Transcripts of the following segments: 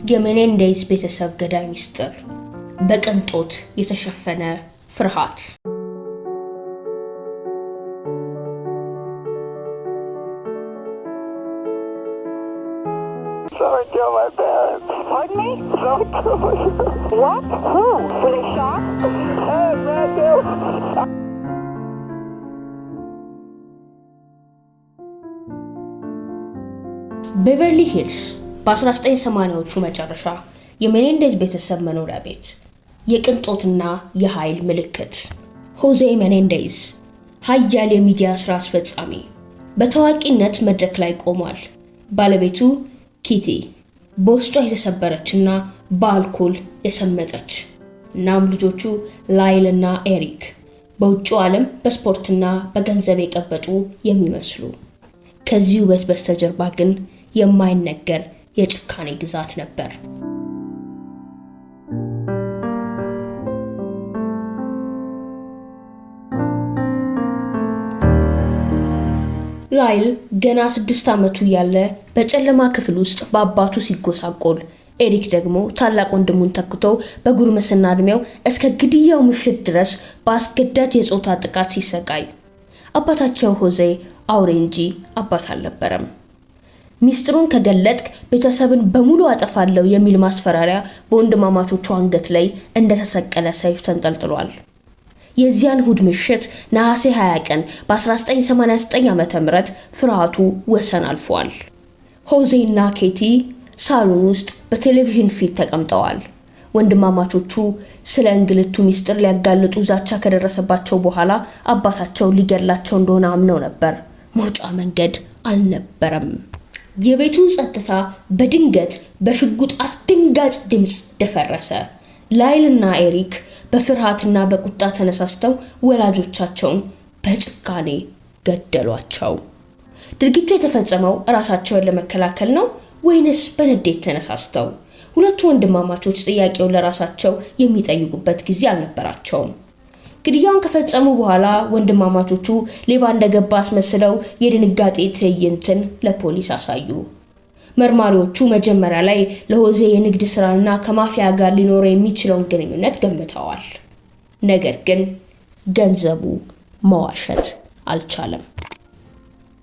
የሜኔንዴዝ ቤተሰብ ገዳይ ሚስጥር፣ በቅንጦት የተሸፈነ ፍርሃት። Someone killed my parents. Pardon me? Someone killed my parents. What? Who? Were they shot? ቤቨርሊ ሂልስ በ1980ዎቹ መጨረሻ የሜኔንዴዝ ቤተሰብ መኖሪያ ቤት፣ የቅንጦትና የኃይል ምልክት። ሆዜ ሜኔንዴዝ ኃያል የሚዲያ ስራ አስፈጻሚ በታዋቂነት መድረክ ላይ ቆሟል። ባለቤቱ ኪቲ በውስጧ የተሰበረችና በአልኮል የሰመጠች። እናም ልጆቹ ላይልና ኤሪክ በውጭው ዓለም በስፖርትና በገንዘብ የቀበጡ የሚመስሉ። ከዚህ ውበት በስተጀርባ ግን የማይነገር የጭካኔ ግዛት ነበር። ላይል ገና 6 ዓመቱ ያለ በጨለማ ክፍል ውስጥ በአባቱ ሲጎሳቆል፣ ኤሪክ ደግሞ ታላቅ ወንድሙን ተክቶ በጉርምስና እድሜው እስከ ግድያው ምሽት ድረስ በአስገዳጅ የጾታ ጥቃት ሲሰቃይ፣ አባታቸው ሆዜ አውሬ እንጂ አባት አልነበረም። ሚስጥሩን ከገለጥክ ቤተሰብን በሙሉ አጠፋለሁ የሚል ማስፈራሪያ በወንድማማቾቹ አንገት ላይ እንደተሰቀለ ሰይፍ ተንጠልጥሏል። የዚያን እሁድ ምሽት ነሐሴ 20 ቀን በ1989 ዓ.ም ፍርሃቱ ወሰን አልፏል። ሆዜና ኬቲ ሳሎን ውስጥ በቴሌቪዥን ፊት ተቀምጠዋል። ወንድማማቾቹ ስለ እንግልቱ ሚስጥር ሊያጋልጡ ዛቻ ከደረሰባቸው በኋላ አባታቸው ሊገላቸው እንደሆነ አምነው ነበር። መውጫ መንገድ አልነበረም። የቤቱ ጸጥታ በድንገት በሽጉጥ አስደንጋጭ ድምፅ ደፈረሰ። ላይልና ኤሪክ በፍርሃትና በቁጣ ተነሳስተው ወላጆቻቸውን በጭካኔ ገደሏቸው። ድርጊቱ የተፈጸመው ራሳቸውን ለመከላከል ነው ወይንስ በንዴት ተነሳስተው? ሁለቱ ወንድማማቾች ጥያቄውን ለራሳቸው የሚጠይቁበት ጊዜ አልነበራቸውም። ግድያውን ከፈጸሙ በኋላ ወንድማማቾቹ ሌባ እንደገባ አስመስለው የድንጋጤ ትዕይንትን ለፖሊስ አሳዩ። መርማሪዎቹ መጀመሪያ ላይ ለሆዜ የንግድ ስራና ከማፊያ ጋር ሊኖረው የሚችለውን ግንኙነት ገምተዋል። ነገር ግን ገንዘቡ መዋሸት አልቻለም።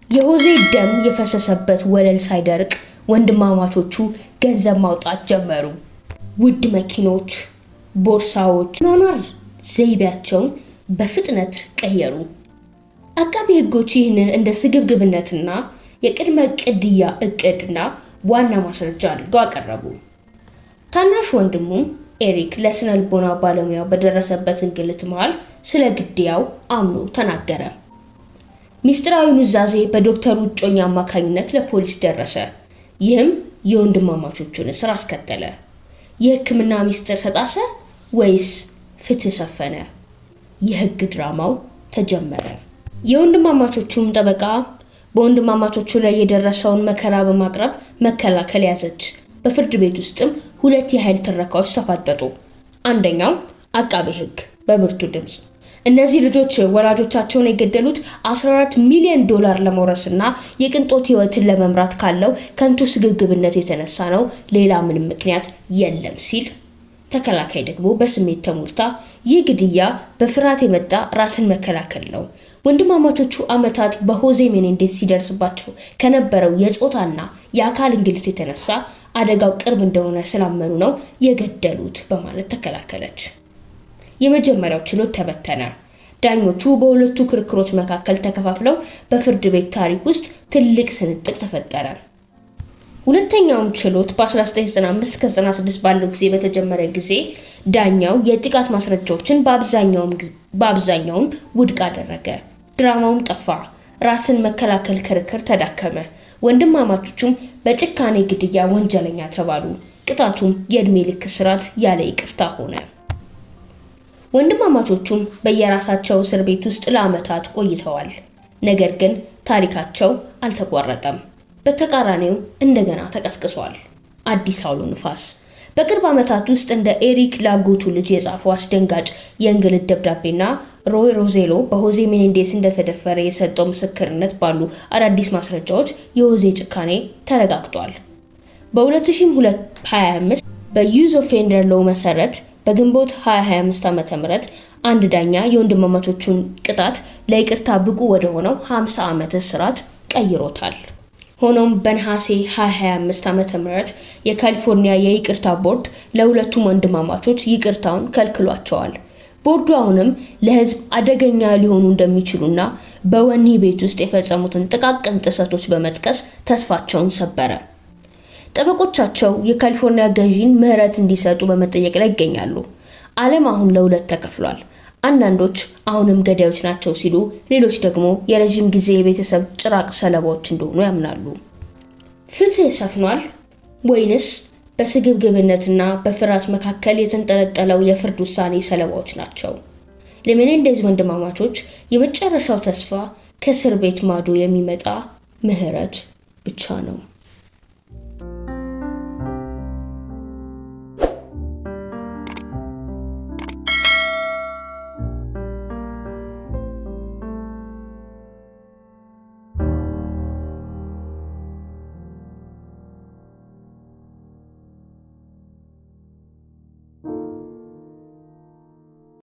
የሆዜ ደም የፈሰሰበት ወለል ሳይደርቅ ወንድማማቾቹ ገንዘብ ማውጣት ጀመሩ። ውድ መኪኖች፣ ቦርሳዎች፣ ኗኗር ዘይቤያቸውን በፍጥነት ቀየሩ። አቃቢ ሕጎች ይህንን እንደ ስግብግብነትና የቅድመ ቅድያ እቅድና ዋና ማስረጃ አድርገው አቀረቡ። ታናሽ ወንድሙም ኤሪክ ለስነ ልቦና ባለሙያው በደረሰበት እንግልት መሃል ስለ ግድያው አምኖ ተናገረ። ሚስጥራዊ ኑዛዜ በዶክተሩ እጮኛ አማካኝነት ለፖሊስ ደረሰ። ይህም የወንድማማቾቹን እስር አስከተለ። የሕክምና ሚስጥር ተጣሰ ወይስ ፍትህ ሰፈነ? የህግ ድራማው ተጀመረ። የወንድማማቾቹም ጠበቃ በወንድማማቾቹ ላይ የደረሰውን መከራ በማቅረብ መከላከል ያዘች። በፍርድ ቤት ውስጥም 2 የኃይል ትረካዎች ተፋጠጡ። አንደኛው አቃቤ ሕግ በብርቱ ድምፅ እነዚህ ልጆች ወላጆቻቸውን የገደሉት $14 ሚሊዮን ለመውረስና የቅንጦት ህይወትን ለመምራት ካለው ከንቱ ስግብግብነት የተነሳ ነው፣ ሌላ ምንም ምክንያት የለም ሲል፣ ተከላካይ ደግሞ በስሜት ተሞልታ ይህ ግድያ በፍርሃት የመጣ ራስን መከላከል ነው፣ ወንድማማቾቹ ዓመታት በሆዜ ሜኔንዴዝ ሲደርስባቸው ከነበረው የጾታና የአካል እንግልት የተነሳ አደጋው ቅርብ እንደሆነ ስላመኑ ነው የገደሉት በማለት ተከላከለች። የመጀመሪያው ችሎት ተበተነ። ዳኞቹ በሁለቱ ክርክሮች መካከል ተከፋፍለው በፍርድ ቤት ታሪክ ውስጥ ትልቅ ስንጥቅ ተፈጠረ። ሁለተኛውም ችሎት በ1995 ከ96 ባለው ጊዜ በተጀመረ ጊዜ ዳኛው የጥቃት ማስረጃዎችን በአብዛኛውን ውድቅ አደረገ። ድራማውም ጠፋ። ራስን መከላከል ክርክር ተዳከመ። ወንድማማቾቹም በጭካኔ ግድያ ወንጀለኛ ተባሉ። ቅጣቱም የዕድሜ ልክ እስራት ያለ ይቅርታ ሆነ። ወንድማማቾቹም በየራሳቸው እስር ቤት ውስጥ ለዓመታት ቆይተዋል። ነገር ግን ታሪካቸው አልተቋረጠም። በተቃራኒው እንደገና ተቀስቅሷል። አዲስ አውሎ ንፋስ በቅርብ ዓመታት ውስጥ እንደ ኤሪክ ላጎቱ ልጅ የጻፈው አስደንጋጭ የእንግልት ደብዳቤና ሮይ ሮዜሎ በሆዜ ሜኔንዴዝ እንደተደፈረ የሰጠው ምስክርነት ባሉ አዳዲስ ማስረጃዎች የሆዜ ጭካኔ ተረጋግጧል። በ2025 በዩዝ ኦፌንደር ሎው መሰረት በግንቦት 2025 ዓ.ም አንድ ዳኛ የወንድማማቾቹን ቅጣት ለይቅርታ ብቁ ወደ ሆነው 50 ዓመት እስራት ቀይሮታል። ሆኖም በነሐሴ 2025 ዓ.ም የካሊፎርኒያ የይቅርታ ቦርድ ለሁለቱም ወንድማማቾች ይቅርታውን ከልክሏቸዋል። ቦርዱ አሁንም ለሕዝብ አደገኛ ሊሆኑ እንደሚችሉና በወህኒ ቤት ውስጥ የፈጸሙትን ጥቃቅን ጥሰቶች በመጥቀስ ተስፋቸውን ሰበረ። ጠበቆቻቸው የካሊፎርኒያ ገዢን ምህረት እንዲሰጡ በመጠየቅ ላይ ይገኛሉ። ዓለም አሁን ለሁለት ተከፍሏል። አንዳንዶች አሁንም ገዳዮች ናቸው ሲሉ፣ ሌሎች ደግሞ የረጅም ጊዜ የቤተሰብ ጭራቅ ሰለባዎች እንደሆኑ ያምናሉ። ፍትህ ሰፍኗል ወይንስ በስግብግብነትና በፍርሃት መካከል የተንጠለጠለው የፍርድ ውሳኔ ሰለባዎች ናቸው? ለሜኔንዴዝ ወንድማማቾች የመጨረሻው ተስፋ ከእስር ቤት ማዶ የሚመጣ ምህረት ብቻ ነው።